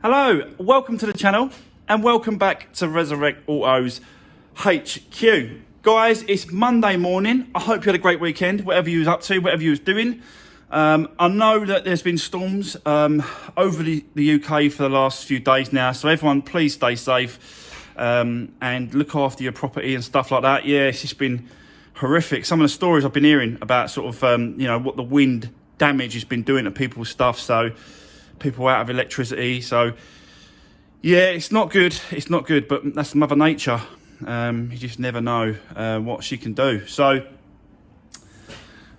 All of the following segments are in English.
Hello, welcome to the channel and welcome back to Resurrect Autos HQ. Guys, it's Monday morning. I hope you had a great weekend, whatever you was up to, whatever you was doing. I know that there's been storms over the UK for the last few days now, so everyone please stay safe and look after your property and stuff like that. Yeah, it's just been horrific. Some of the stories I've been hearing about sort of, you know, what the wind damage has been doing to people's stuff, so people out of electricity. So yeah, it's not good, but that's Mother Nature. You just never know what she can do. So,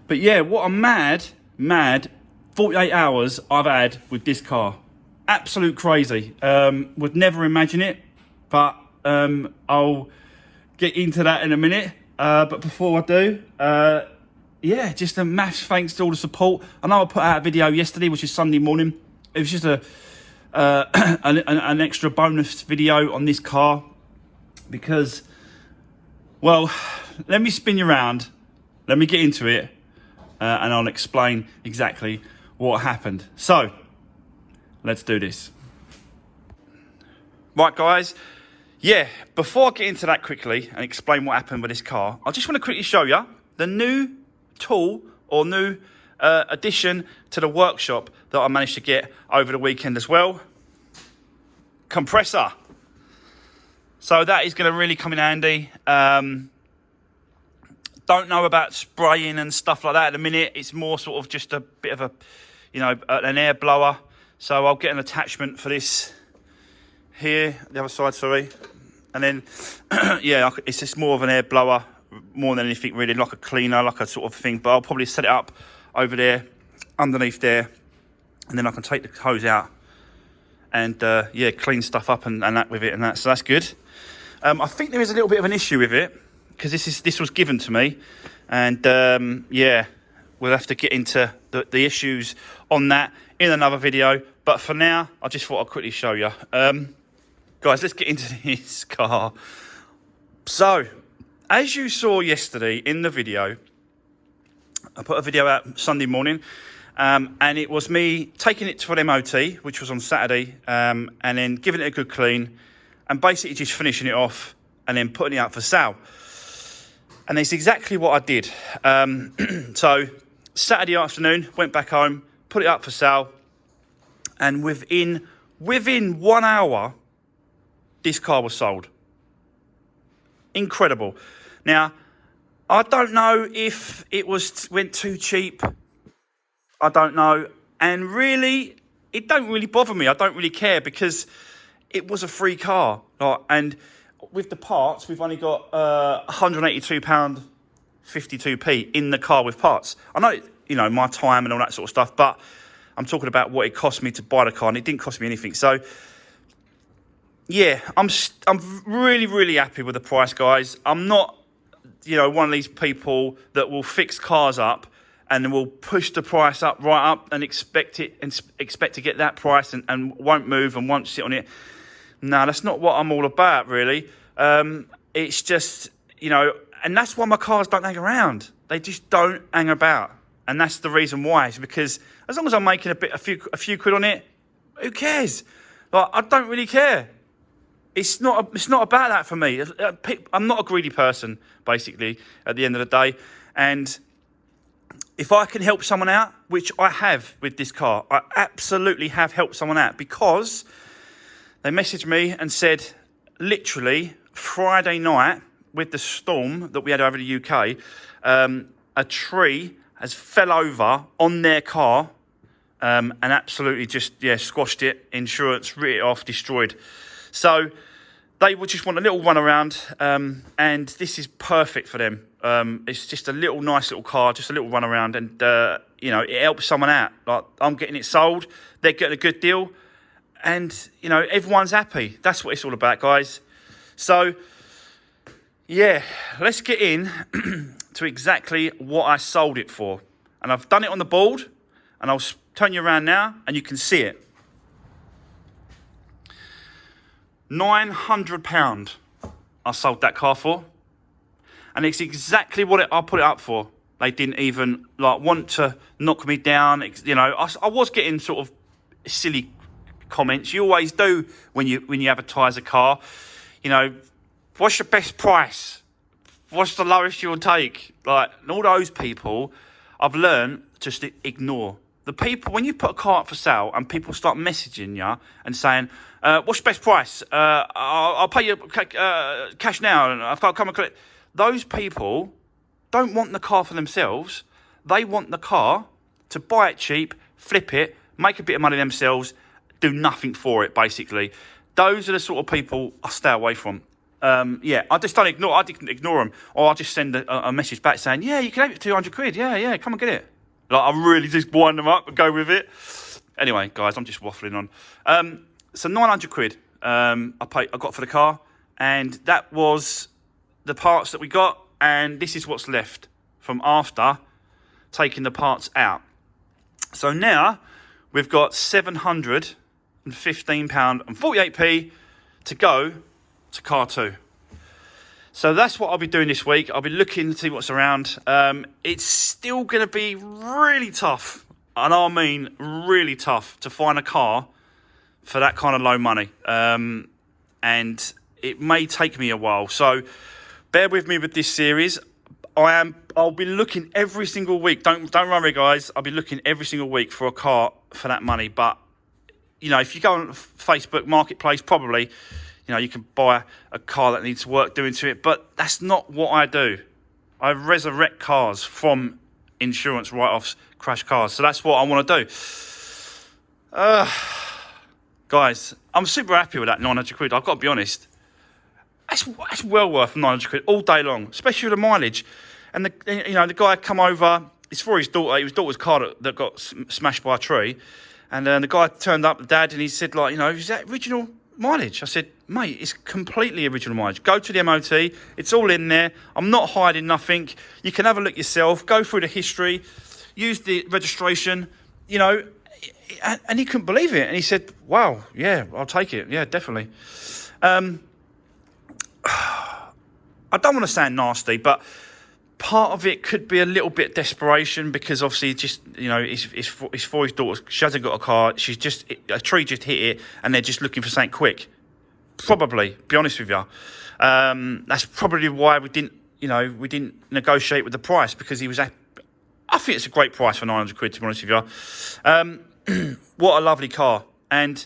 but yeah, what a mad 48 hours I've had with this car. Absolute crazy. Would never imagine it, but I'll get into that in a minute. But before I do, yeah, just a massive thanks to all the support. I know I put out a video yesterday, which is Sunday morning. It was just an extra bonus video on this car because, well, let me spin you around. Let me get into it and I'll explain exactly what happened. So, let's do this. Right, guys. Yeah, before I get into that quickly and explain what happened with this car, I just want to quickly show you the new tool or new addition to the workshop that I managed to get over the weekend as well. Compressor. So that is going to really come in handy. Don't know about spraying and stuff like that at the minute. It's more sort of just a bit of a, you know, an air blower. So I'll get an attachment for this here, the other side, sorry. And then, yeah, it's just more of an air blower, more than anything really, like a cleaner, like a sort of thing. But I'll probably set it up over there, underneath there, and then I can take the hose out and yeah, clean stuff up and that with it and that. So that's good. I think there is a little bit of an issue with it because this was given to me, and yeah, we'll have to get into the issues on that in another video. But for now, I just thought I'd quickly show you. Guys, let's get into this car. So, as you saw yesterday in the video, I put a video out Sunday morning, and it was me taking it to an MOT, which was on Saturday, and then giving it a good clean, and basically just finishing it off, and then putting it up for sale. And that's exactly what I did. So, Saturday afternoon, went back home, put it up for sale, and within 1 hour, this car was sold. Incredible. Now, I don't know if it went too cheap. I don't know. And really, it don't really bother me. I don't really care because it was a free car. And with the parts, we've only got £182.52 in the car with parts. I know, you know, my time and all that sort of stuff, but I'm talking about what it cost me to buy the car, and it didn't cost me anything. So, yeah, I'm really, really happy with the price, guys. I'm not, you know, one of these people that will fix cars up and will push the price up right up and expect to get that price and won't move and won't sit on it. No, that's not what I'm all about, really. It's just, you know, and that's why my cars don't hang around. They just don't hang about, and that's the reason why. It's because as long as I'm making a few quid on it, who cares? Like, I don't really care. It's not about that for me. I'm not a greedy person, basically, at the end of the day. And if I can help someone out, which I have with this car, I absolutely have helped someone out, because they messaged me and said, literally, Friday night, with the storm that we had over the UK, a tree has fell over on their car and absolutely just, yeah, squashed it, insurance, writ it off, destroyed. So they would just want a little run around, and this is perfect for them. It's just a nice little car, just a little run around, and you know, it helps someone out. Like, I'm getting it sold, they're getting a good deal, and you know, everyone's happy. That's what it's all about, guys. So yeah, let's get in to exactly what I sold it for, and I've done it on the board, and I'll turn you around now, and you can see it. £900 I sold that car for, and it's exactly what I put it up for. They didn't even want to knock me down. You know, I was getting sort of silly comments. You always do when you advertise a car. You know, what's your best price? What's the lowest you'll take? Like, and all those people, I've learned just to ignore. The people, when you put a car up for sale and people start messaging you and saying, what's your best price? I'll pay you cash now and I've got to come and collect. Those people don't want the car for themselves. They want the car to buy it cheap, flip it, make a bit of money themselves, do nothing for it, basically. Those are the sort of people I stay away from. I just don't ignore. I didn't ignore them, or I just send a message back saying, "Yeah, you can have it for 200 quid. Yeah, come and get it." Like, I really just wind them up and go with it. Anyway, guys, I'm just waffling on. So 900 quid I got for the car, and that was the parts that we got, and this is what's left from after taking the parts out. So now we've got £715 and 48p to go to car 2. So that's what I'll be doing this week. I'll be looking to see what's around. It's still going to be really tough, and I mean really tough, to find a car for that kind of low money. And it may take me a while. So bear with me with this series. I'll be looking every single week. Don't worry, guys. I'll be looking every single week for a car for that money. But, you know, if you go on Facebook Marketplace, probably, you know, you can buy a car that needs work doing to it. But that's not what I do. I resurrect cars from insurance write-offs, crash cars. So that's what I want to do. Guys, I'm super happy with that 900 quid. I've got to be honest. That's well worth 900 quid all day long, especially with the mileage. And the guy come over. It's for his daughter. It was daughter's car that got smashed by a tree. And the guy turned up, the dad, and he said, like, you know, is that original mileage? I said, mate, it's completely original mileage. Go to the MOT. It's all in there. I'm not hiding nothing. You can have a look yourself. Go through the history. Use the registration. You know, and he couldn't believe it. And he said, wow, yeah, I'll take it. Yeah, definitely. I don't want to sound nasty, but part of it could be a little bit desperation, because obviously, just, you know, it's for his daughter. She hasn't got a car. A tree just hit it, and they're just looking for something quick. Probably, be honest with you. That's probably why we didn't negotiate with the price, because he was I think it's a great price for 900 quid, to be honest with you. What a lovely car. And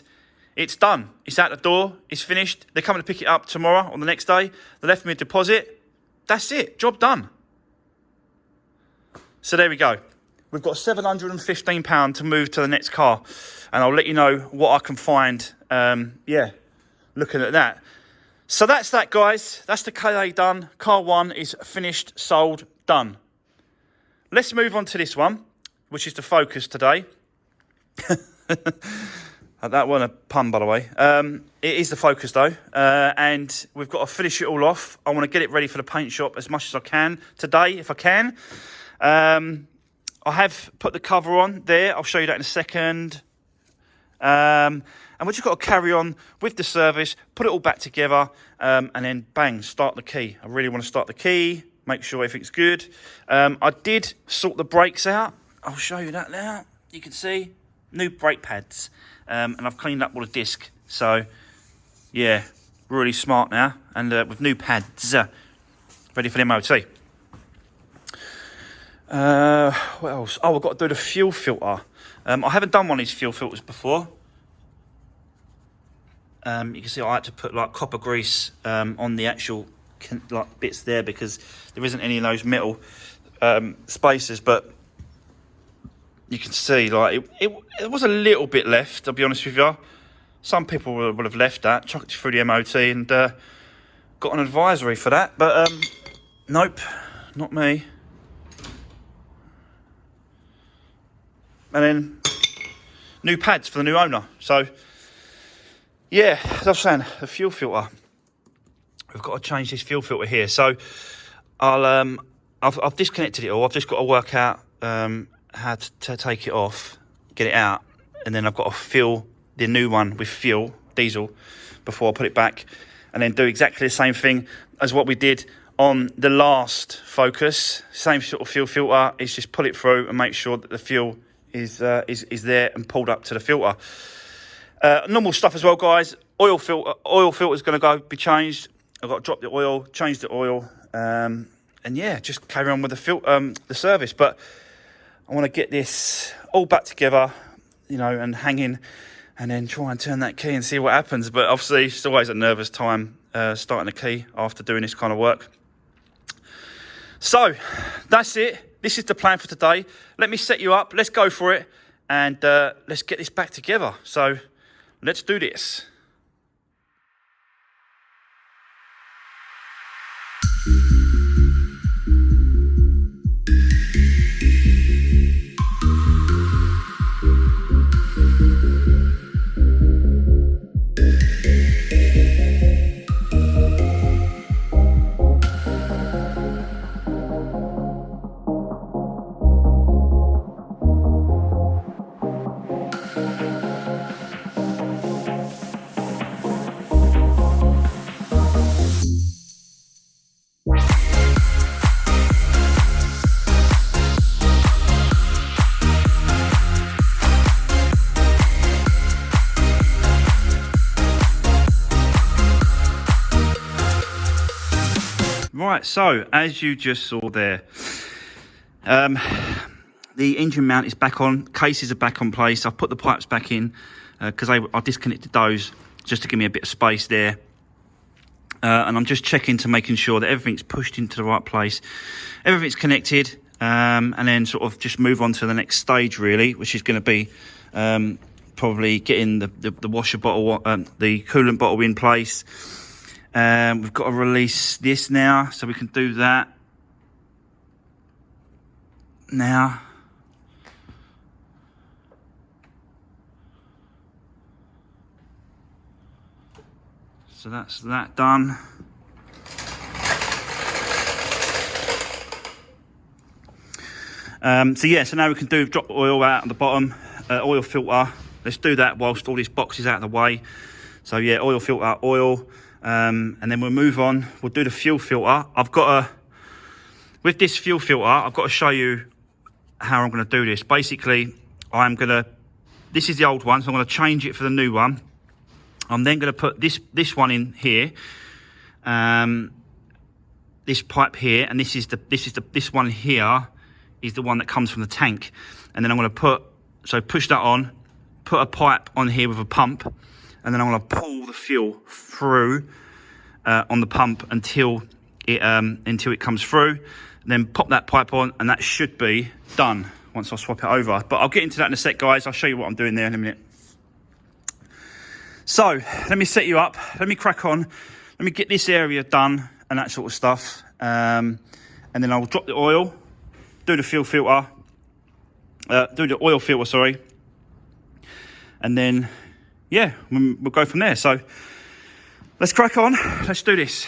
it's done. It's out the door. It's finished. They're coming to pick it up tomorrow or the next day. They left me a deposit. That's it. Job done. So there we go. We've got £715 to move to the next car. And I'll let you know what I can find. Looking at that. So that's that, guys. That's the KA done. Car 1 is finished, sold, done. Let's move on to this one, which is the Focus today. That wasn't a pun, by the way. It is the Focus, though. And we've got to finish it all off. I want to get it ready for the paint shop as much as I can today, if I can. I have put the cover on there. I'll show you that in a second. And we've just got to carry on with the service, put it all back together, and then, bang, start the key. I really want to start the key, make sure everything's good. I did sort the brakes out. I'll show you that now. You can see new brake pads. And I've cleaned up all the disc. So, yeah, really smart now. And with new pads, ready for the MOT. What else? Oh, I've got to do the fuel filter. I haven't done one of these fuel filters before. You can see I had to put like copper grease on the actual like bits there, because there isn't any of those metal spaces. But you can see like it was a little bit left, I'll be honest with you. Some people would have left that, chucked it through the MOT, and got an advisory for that. But nope, not me. And then new pads for the new owner. So yeah, as I was saying, the fuel filter. We've got to change this fuel filter here. So I've disconnected it all. I've just got to work out how to take it off, get it out, and then I've got to fill the new one with fuel, diesel, before I put it back, and then do exactly the same thing as what we did on the last Focus. Same sort of fuel filter. It's just pull it through and make sure that the fuel is there and pulled up to the filter. Normal stuff as well, guys. Oil filter's going to be changed. I've got to drop the oil, change the oil, and yeah, just carry on with the service. But I want to get this all back together, you know, and hanging, and then try and turn that key and see what happens. But obviously, it's always a nervous time starting a key after doing this kind of work. So that's it. This is the plan for today. Let me set you up. Let's go for it, and let's get this back together. So let's do this. Right, so as you just saw there, the engine mount is back on, cases are back on place. I've put the pipes back in because I disconnected those just to give me a bit of space there. And I'm just checking to making sure that everything's pushed into the right place. Everything's connected, and then sort of just move on to the next stage really, which is going to be probably getting the washer bottle, the coolant bottle in place. We've got to release this now, so we can do that now. So that's that done. So now we can drop the oil out at the bottom, oil filter. Let's do that whilst all this box is out of the way. So yeah, oil filter, oil. And then we'll move on. We'll do the fuel filter. With this fuel filter, I've got to show you how I'm going to do this. Basically, this is the old one, so I'm going to change it for the new one. I'm then going to put this one in here, this pipe here, and this one here is the one that comes from the tank. And then I'm going to push that on, put a pipe on here with a pump, and then I'm going to pull the fuel through on the pump until it comes through. And then pop that pipe on, and that should be done once I swap it over. But I'll get into that in a sec, guys. I'll show you what I'm doing there in a minute. So let me set you up. Let me crack on. Let me get this area done and that sort of stuff. And then I'll drop the oil, do the fuel filter, do the oil filter, sorry. And then, yeah, we'll go from there. So let's crack on. Let's do this.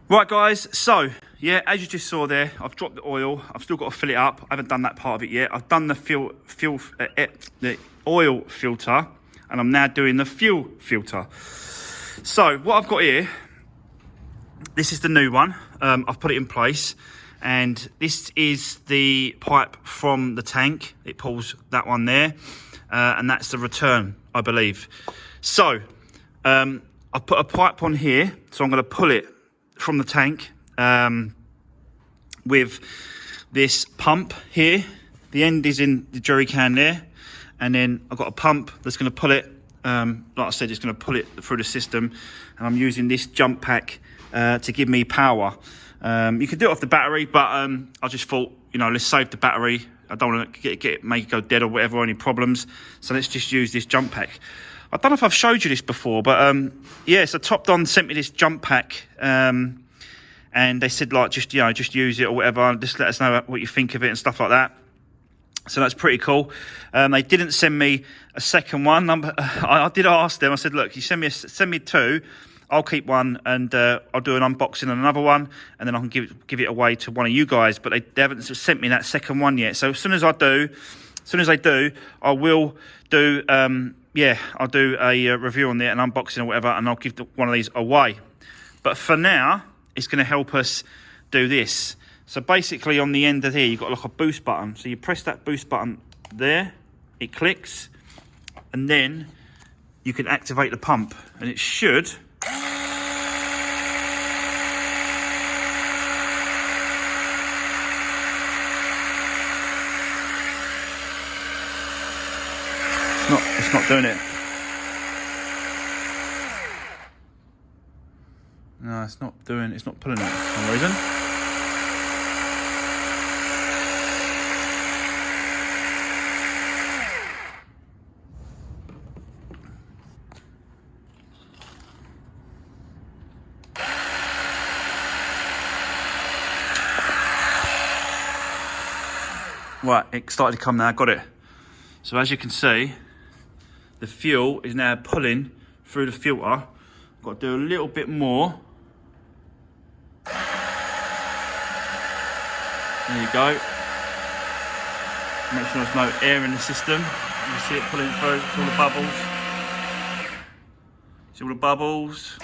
Right, guys, so, yeah, as you just saw there, I've dropped the oil. I've still got to fill it up. I haven't done that part of it yet. I've done the the oil filter, and I'm now doing the fuel filter. So, what I've got here, this is the new one. I've put it in place, and this is the pipe from the tank. It pulls that one there, and that's the return, I believe. So, I've put a pipe on here, so I'm going to pull it from the tank with this pump here. The end is in the jerry can there, and then I've got a pump that's going to pull it, like I said, it's going to pull it through the system, and I'm using this jump pack to give me power. You can do it off the battery, but I just thought, you know, let's save the battery. I don't want to make it go dead or whatever, or any problems, so let's just use this jump pack. I don't know if I've showed you this before, but yeah, so Top Don sent me this jump pack, and they said, like, just use it or whatever, just let us know what you think of it and stuff like that. So that's pretty cool. They didn't send me a second one. I did ask them. I said, look, you send me two, I'll keep one, and I'll do an unboxing on another one, and then I can give it away to one of you guys. But they haven't sent me that second one yet. So as soon as they do, I will do. Yeah, I'll do a review on it, an unboxing or whatever, and I'll give one of these away. But for now, it's going to help us do this. So basically on the end of here, you've got like a boost button. So you press that boost button there, it clicks, and then you can activate the pump, and it should. It's not doing it. No, it's not pulling it for some reason. Right, it started to come now, got it. So as you can see, the fuel is now pulling through the filter. I've got to do a little bit more. There you go. Make sure there's no air in the system. You see it pulling through, it's all the bubbles. See all the bubbles.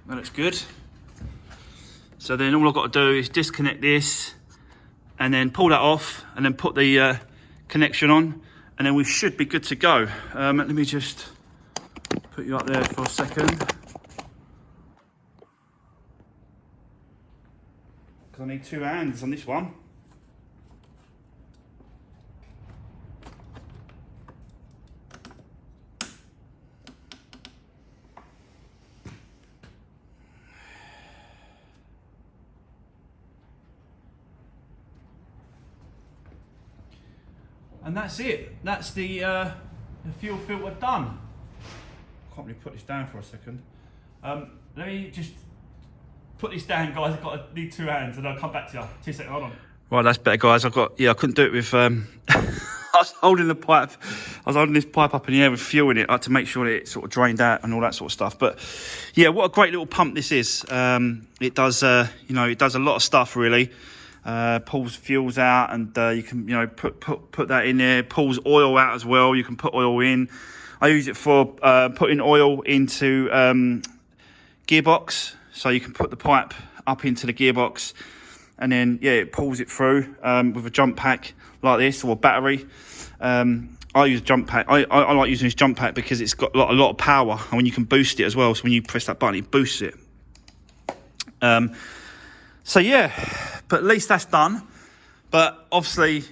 That looks good. So then all I've got to do is disconnect this and then pull that off and then put the connection on, and then we should be good to go. Let me just put you up there for a second, because I need two hands on this one. And that's it. That's the fuel filter done. Can't really put this down for a second. Let me just put this down, guys. Need two hands, and I'll come back to you. 2 seconds. Hold on. Right, that's better, guys. I couldn't do it with. I was holding the pipe. I was holding this pipe up in the air with fuel in it to make sure that it sort of drained out and all that sort of stuff. But yeah, what a great little pump this is. It does, it does a lot of stuff really. Pulls fuels out, and you can put that in there. Pulls oil out as well. You can put oil in. I use it for putting oil into gearbox, so you can put the pipe up into the gearbox, and then it pulls it through with a jump pack like this, or a battery. I use a jump pack. I like using this jump pack because it's got a lot of power, and when you can boost it as well. So when you press that button, it boosts it. So yeah, but at least that's done. But obviously,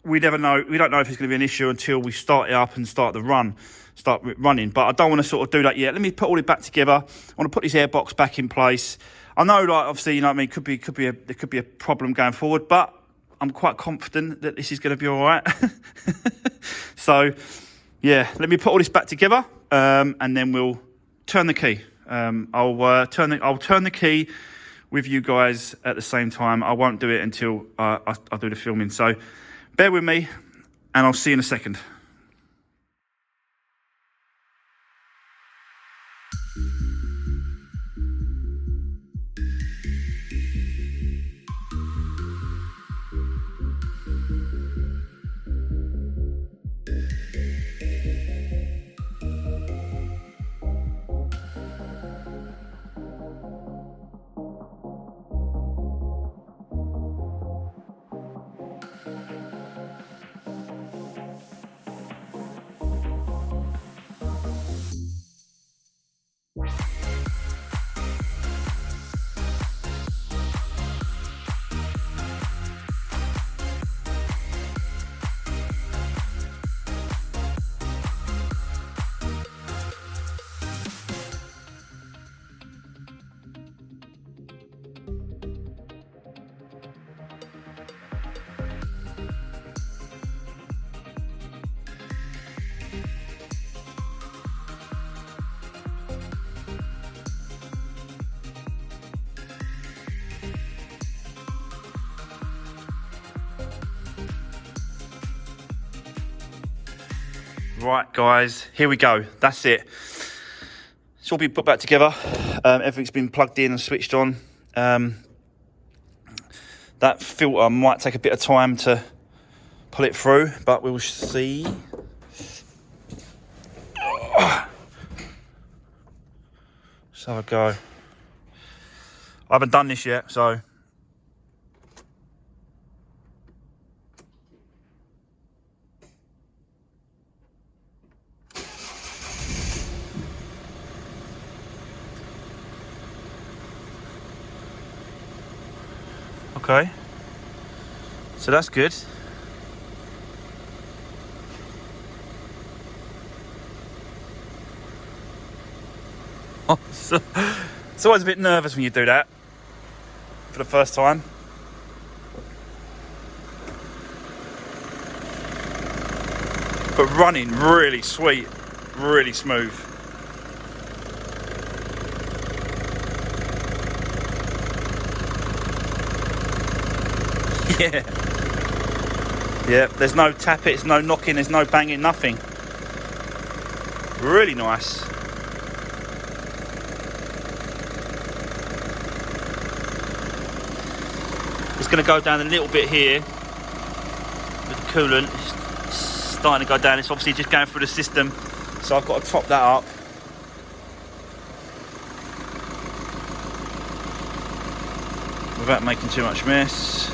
we never know. We don't know if it's going to be an issue until we start it up and start running. But I don't want to sort of do that yet. Let me put all it back together. I want to put this air box back in place. I know, like, obviously, you know what I mean. There could be a problem going forward, but I'm quite confident that this is going to be all right. So yeah, let me put all this back together, and then we'll turn the key. I'll turn the key with you guys at the same time. I won't do it until I do the filming. So bear with me and I'll see you in a second. Right, guys, here we go. That's it. It's all been put back together. Everything's been plugged in and switched on. That filter might take a bit of time to pull it through, but we'll see. Let's have a go. I haven't done this yet, so. Okay, so that's good. It's always a bit nervous when you do that for the first time. But running really sweet, really smooth. Yeah. Yeah, there's no tappets, no knocking, there's no banging, nothing. Really nice. It's going to go down a little bit here with the coolant. It's starting to go down. It's obviously just going through the system, so I've got to top that up. Without making too much mess.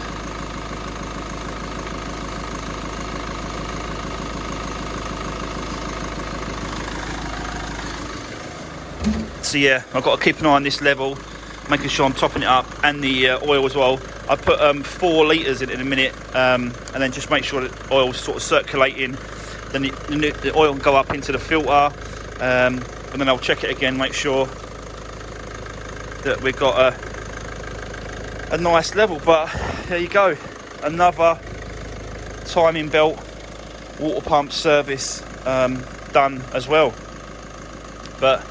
So yeah, I've got to keep an eye on this level, making sure I'm topping it up, and the oil as well. I put 4 litres in a minute, and then just make sure that oil's sort of circulating. Then the oil can go up into the filter, and then I'll check it again, make sure that we've got a nice level. But there you go, another timing belt water pump service done as well. But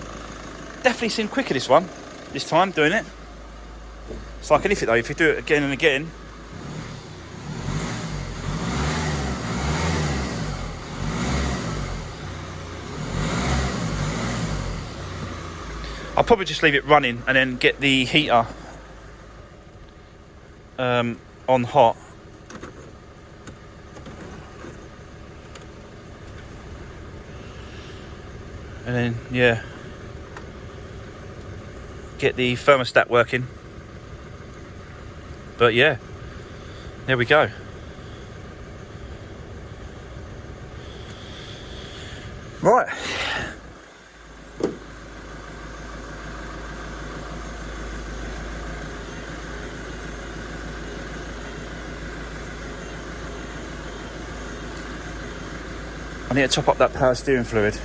definitely seemed quicker this time doing it. It's like anything though, if you do it again and again. I'll probably just leave it running and then get the heater on hot. And then, yeah, get the thermostat working. But yeah, there we go. Right. I need to top up that power steering fluid.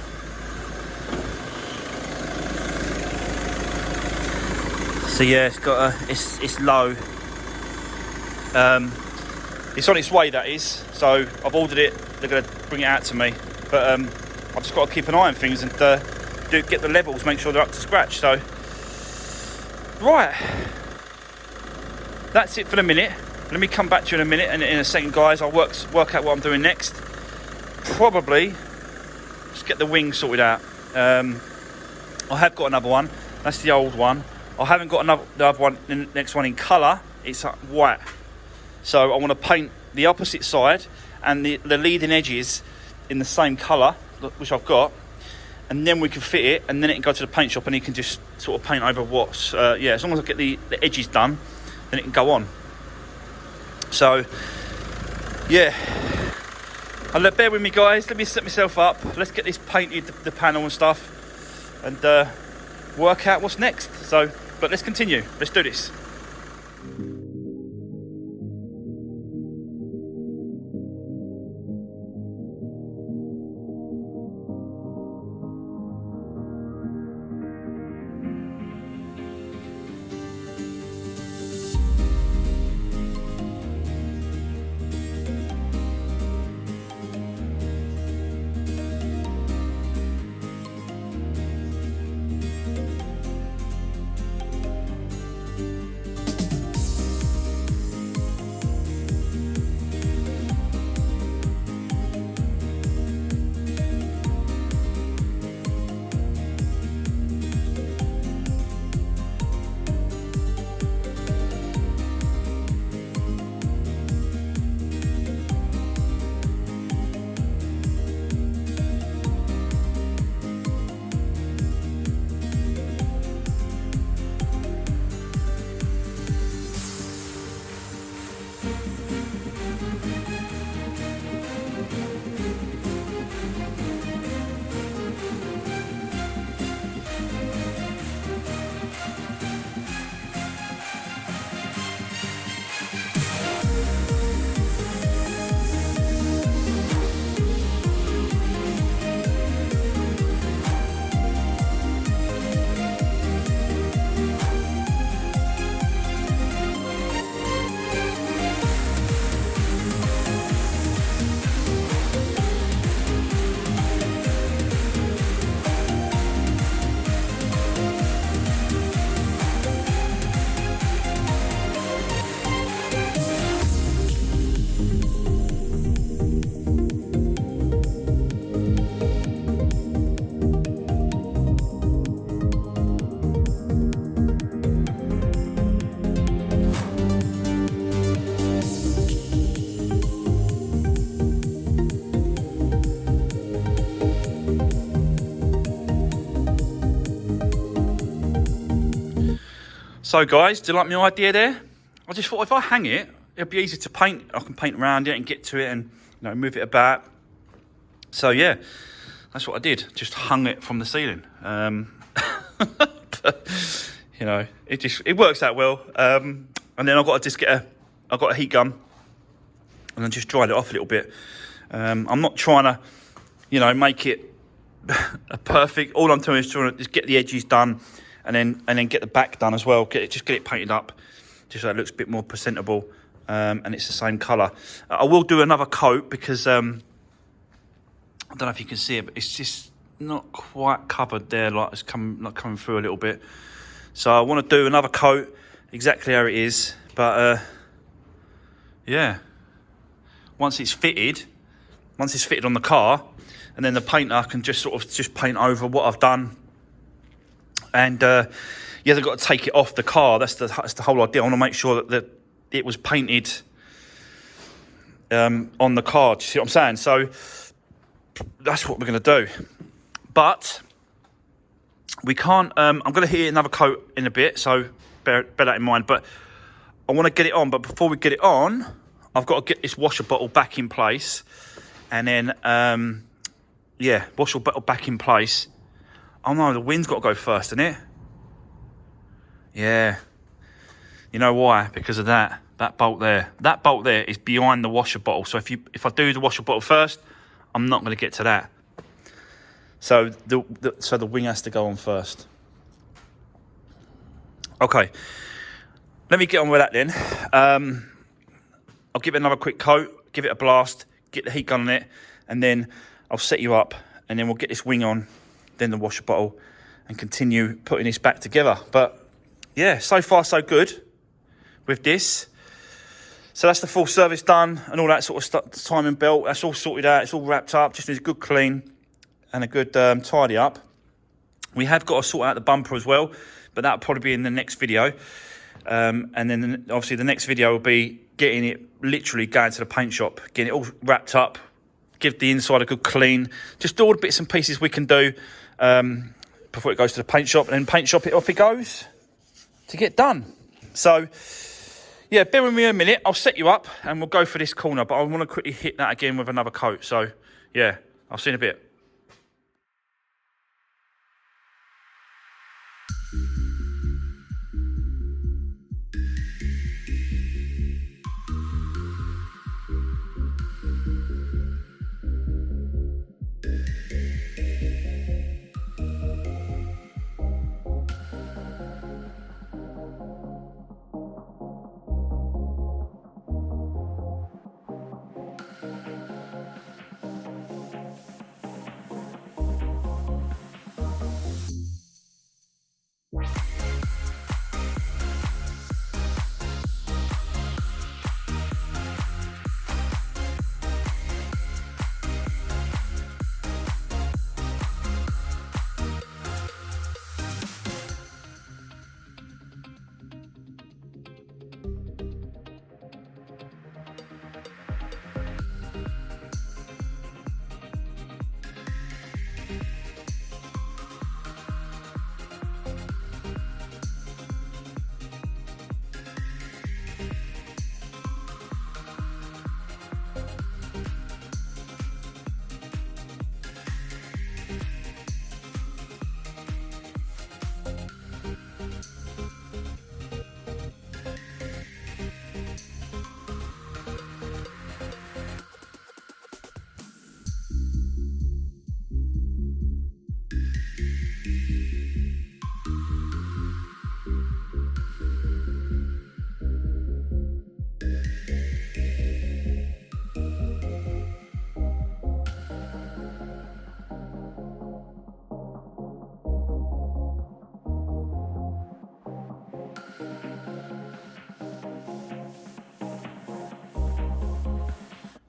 So yeah, it's got it's low. It's on its way, that is. So I've ordered it. They're going to bring it out to me. But I've just got to keep an eye on things and get the levels, make sure they're up to scratch. So right, that's it for the minute. Let me come back to you in a minute, and in a second, guys, I'll work out what I'm doing next. Probably just get the wing sorted out. I have got another one. That's the old one. I haven't got the other one, the next one in colour. It's white. So I want to paint the opposite side and the leading edges in the same colour, which I've got. And then we can fit it, and then it can go to the paint shop, and he can just sort of paint over what's... as long as I get the edges done, then it can go on. So, yeah. Bear with me, guys. Let me set myself up. Let's get this painted, the panel and stuff, and work out what's next. So, but let's continue. Let's do this. So guys, do you like my idea there? I just thought if I hang it, it'll be easy to paint. I can paint around it and get to it and move it about. So yeah, that's what I did. Just hung it from the ceiling. It works out well. And then I've got to just I've got a heat gun and then just dried it off a little bit. I'm not trying to, make it a perfect. All I'm doing is trying to just get the edges done. And then get the back done as well. Just get it painted up, just so it looks a bit more presentable, and it's the same colour. I will do another coat because I don't know if you can see it, but it's just not quite covered there, like it's coming through a little bit. So I want to do another coat, exactly how it is. But yeah, once it's fitted on the car, and then the painter can just paint over what I've done. And they've got to take it off the car. That's the whole idea. I want to make sure that it was painted on the car. Do you see what I'm saying? So that's what we're going to do. But we can't. I'm going to hit another coat in a bit, so bear that in mind. But I want to get it on. But before we get it on, I've got to get this washer bottle back in place, and then washer bottle back in place. Oh no, the wind's got to go first, isn't it? Yeah. You know why? Because of that bolt there. That bolt there is behind the washer bottle. So if I do the washer bottle first, I'm not going to get to that. So the wing has to go on first. Okay. Let me get on with that then. I'll give it another quick coat, give it a blast, get the heat gun on it, and then I'll set you up, and then we'll get this wing on, then the washer bottle, and continue putting this back together. But yeah, so far so good. with this. So that's the full service done and all that sort of stuff, timing belt, that's all sorted out, it's all wrapped up, just needs a good clean and a good tidy up. We have got to sort out the bumper as well, but that'll probably be in the next video. And then obviously the next video will be getting it, literally going to the paint shop, getting it all wrapped up, give the inside a good clean, just do all the bits and pieces we can do before it goes to the paint shop, and then paint shop it, off it goes to get done. So yeah, bear with me a minute, I'll set you up and we'll go for this corner, but I want to quickly hit that again with another coat. So yeah, I'll see you in a bit.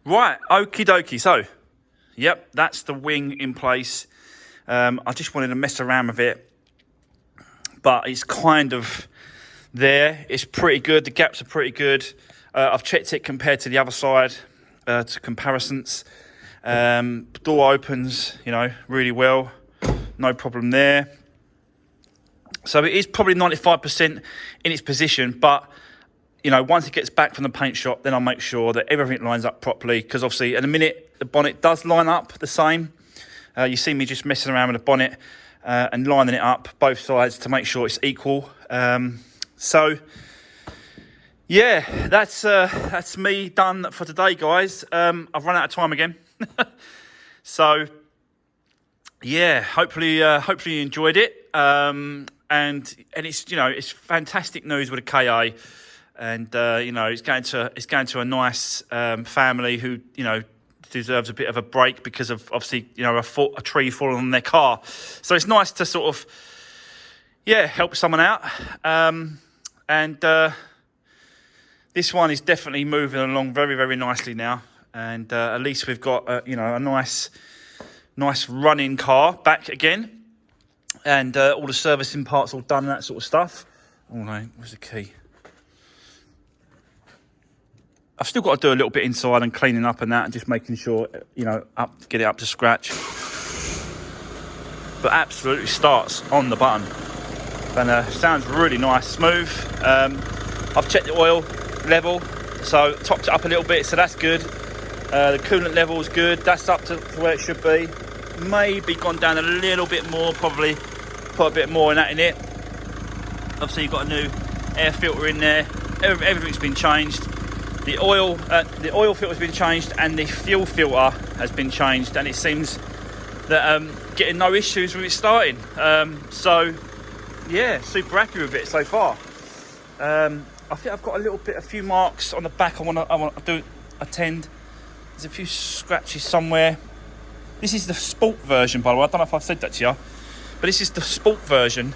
Right, okie dokie. So, yep, that's the wing in place. I just wanted to mess around with it, but it's kind of there. It's pretty good. The gaps are pretty good. I've checked it compared to the other side, to comparisons. Door opens, you know, really well. No problem there. So it is probably 95% in its position, but you know, once it gets back from the paint shop, then I'll make sure that everything lines up properly, because obviously in a minute the bonnet does line up the same. You see me just messing around with the bonnet and lining it up both sides to make sure it's equal. So yeah, that's me done for today, guys. I've run out of time again. So yeah, hopefully you enjoyed it. And it's, you know, it's fantastic news with a KA. And you know, it's going to a nice family who, you know, deserves a bit of a break because of obviously, you know, a tree falling on their car. So it's nice to sort of, yeah, help someone out. And this one is definitely moving along very, very nicely now. And at least we've got you know, a nice running car back again, and all the servicing parts all done and that sort of stuff. Oh no, where's the key? I've still got to do a little bit inside and cleaning up and that, and just making sure, you know, get it up to scratch. But absolutely starts on the button, and sounds really nice, smooth. I've checked the oil level, so topped it up a little bit, so that's good. The coolant level is good, that's up to where it should be. Maybe gone down a little bit more, probably put a bit more in that in it. Obviously you've got a new air filter in there, everything's been changed. The oil filter's been changed, and the fuel filter has been changed, and it seems that getting no issues with it starting. So yeah, super happy with it so far. I think I've got a few marks on the back I want to attend. There's a few scratches somewhere. This is the sport version, by the way. I don't know if I've said that to you, but this is the sport version.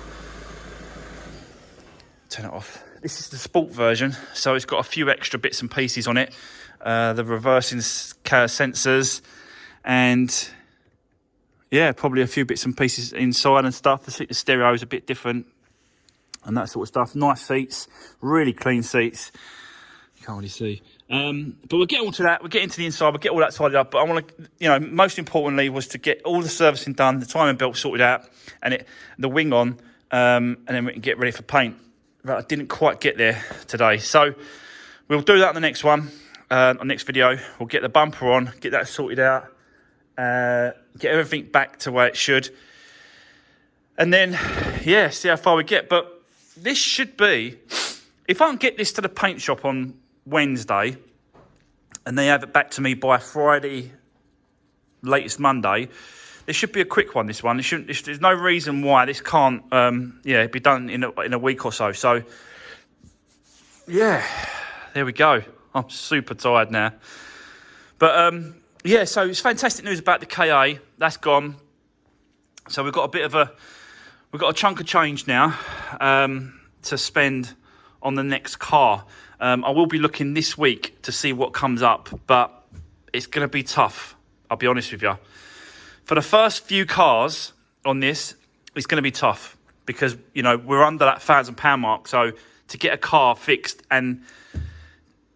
Turn it off. This is the sport version, so it's got a few extra bits and pieces on it. The reversing sensors, and yeah, probably a few bits and pieces inside and stuff. The stereo is a bit different and that sort of stuff. Nice seats, really clean seats. You can't really see. But we'll get on to that. We'll get into the inside. We'll get all that tidied up. But I want to, you know, most importantly was to get all the servicing done, the timing belt sorted out, and the wing on, and then we can get ready for paint. But I didn't quite get there today. So we'll do that on the next one, on the next video. We'll get the bumper on, get that sorted out, get everything back to where it should. And then, yeah, see how far we get. But this should be, if I can get this to the paint shop on Wednesday, and they have it back to me by Friday, latest Monday, this should be a quick one, this one. There's no reason why this can't, be done in a week or so. So, yeah, there we go. I'm super tired now. But, yeah, so it's fantastic news about the KA. That's gone. So we've got a chunk of change now to spend on the next car. I will be looking this week to see what comes up, but it's going to be tough, I'll be honest with you. For the first few cars on this, it's going to be tough because, you know, we're under that £1,000 mark. So to get a car fixed and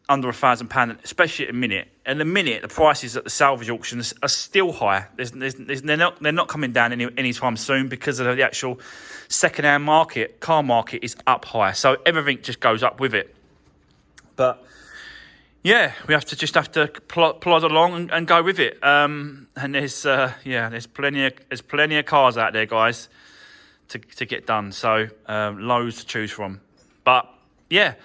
under £1,000, especially at a minute, and the minute the prices at the salvage auctions are still high. They're not coming down anytime soon because of the actual second-hand market. Car market is up high, so everything just goes up with it. But yeah, we have to plod along and go with it. And there's plenty of cars out there, guys, to get done. So loads to choose from. But yeah,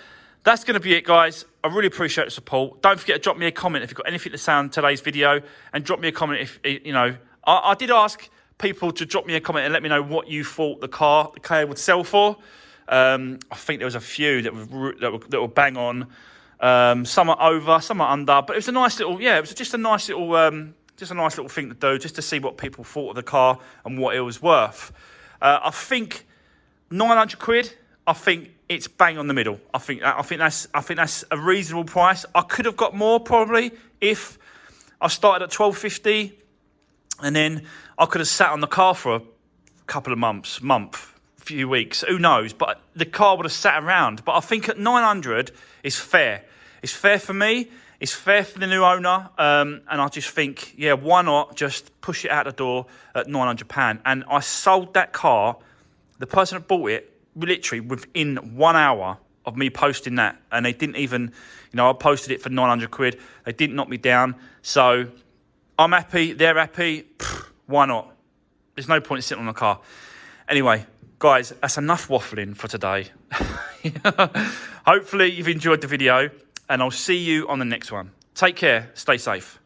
that's going to be it, guys. I really appreciate the support. Don't forget to drop me a comment if you've got anything to say on today's video, and drop me a comment if you know. I did ask people to drop me a comment and let me know what you thought the KA would sell for. I think there was a few that were bang on. Some are over, some are under, but it was a nice little, it was just a nice little thing to do, just to see what people thought of the car and what it was worth. I think 900 quid. I think it's bang on the middle. I think that's a reasonable price. I could have got more probably if I started at 1250, and then I could have sat on the car for a couple of months, few weeks, who knows, but the car would have sat around. But I think at 900 is fair. It's fair for me, it's fair for the new owner, and I just think, yeah, why not just push it out the door at £900? And I sold that car, the person that bought it, literally within 1 hour of me posting that, and they didn't even, I posted it for 900 quid, they didn't knock me down. So I'm happy, they're happy, why not? There's no point in sitting on the car. Anyway, guys, that's enough waffling for today. Hopefully you've enjoyed the video, and I'll see you on the next one. Take care, stay safe.